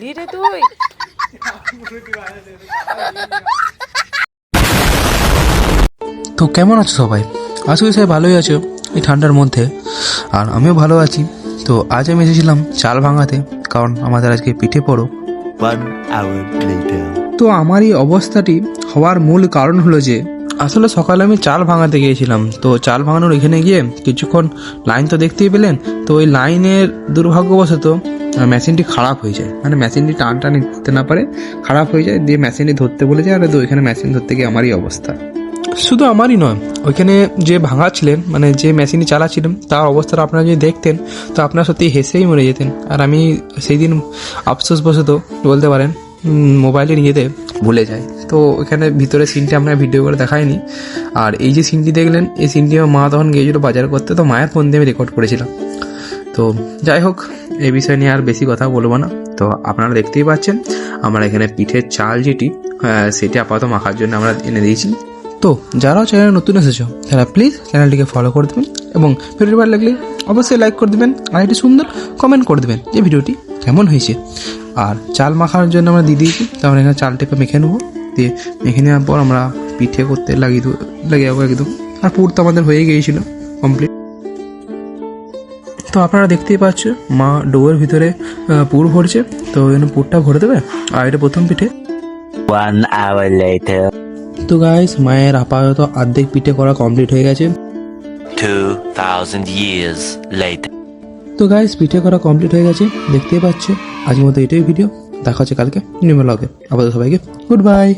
রে তুই তো কেমন আছো সবাই? আশা করি সবাই ভালোই আছো এই ঠান্ডার মধ্যে, আর আমিও ভালো আছি। তো আজ আমি এসেছিলাম চাল ভাঙাতে, কারণ আমাদের আজকে পিঠে পড়ো। 1 hour later. তো আমার এই অবস্থাটি হওয়ার মূল কারণ হলো যে আসলে সকালে আমি চাল ভাঙাতে গিয়েছিলাম। তো চাল ভাঙানোর এখানে গিয়ে কিছুক্ষণ লাইন তো দেখতেই পেলেন। তো ওই লাইনের দুর্ভাগ্যবশত মেশিনটি খারাপ হয়ে যায়, মানে মেশিনটি টানটানি করতে না পারে, খারাপ হয়ে যায়, দিয়ে মেশিনটি ধরতে বলে যায়। আর তো ওইখানে মেশিন ধরতে গিয়ে আমারই অবস্থা। শুধু আমারই নয়, ওইখানে যে ভাঙাচ্ছিলেন, মানে যে মেশিনটি চালাচ্ছিলেন, তার অবস্থাটা আপনারা যদি দেখতেন তো আপনারা সত্যি হেসেই মরে যেতেন। আর আমি সেই দিন আফসোসবশত বলতে পারেন মোবাইলে নিয়ে যেতে ভুলে যাই। তো ওখানে ভিতরে সিনটি আমরা ভিডিও করে দেখাইনি। আর এই যে সিনটি দেখলেন, এই সিনটি আমার মা তখন গিয়েছিল বাজার করতে, তো মায়ের ফোন দিয়ে আমি রেকর্ড করেছিলাম। তো যাই হোক, এই বিষয় নিয়ে আর বেশি কথা বলবো না। তো আপনারা দেখতেই পাচ্ছেন আমরা এখানে পিঠের চাল যেটি সেটি আপাতত মাখার জন্য আমরা এনে দিয়েছি। তো যারাও চ্যানেলে নতুন এসেছো তারা প্লিজ চ্যানেলটিকে ফলো করে দেবেন, এবং ভিডিওটি ভালো লাগলে অবশ্যই লাইক করে দেবেন, আর একটি সুন্দর কমেন্ট করে দেবেন যে ভিডিওটি কেমন হয়েছে। আর চাল মাখানোর জন্য আমরা দিয়ে দিয়েছি, তো আমরা এখানে চালটাকে মেখে নেবো। দিয়ে মেখে নেওয়ার পর আমরা পিঠে করতে লাগিয়ে যাবো একদম। আর পুর তো আমাদের হয়ে গিয়েছিল কমপ্লিট। তো আপনারা দেখতেই পাচ্ছেন মা ডোয়ের ভিতরে পুর ভরছে। তো এখানে পুরটা ভরে দেবে, আর এটা প্রথম পিঠে। 1 hour later. তো গাইস, মায়ের আপাতত অর্ধেক পিঠে করা কমপ্লিট হয়ে গেছে। 2000 years later. তো গাইস, পিঠে করা কমপ্লিট হয়ে গেছে, দেখতেই পাচ্ছে। আজকের মতো এটাই ভিডিও, দেখা হচ্ছে কালকে নিউ ব্লগে। আপাতত সবাইকে গুড বাই।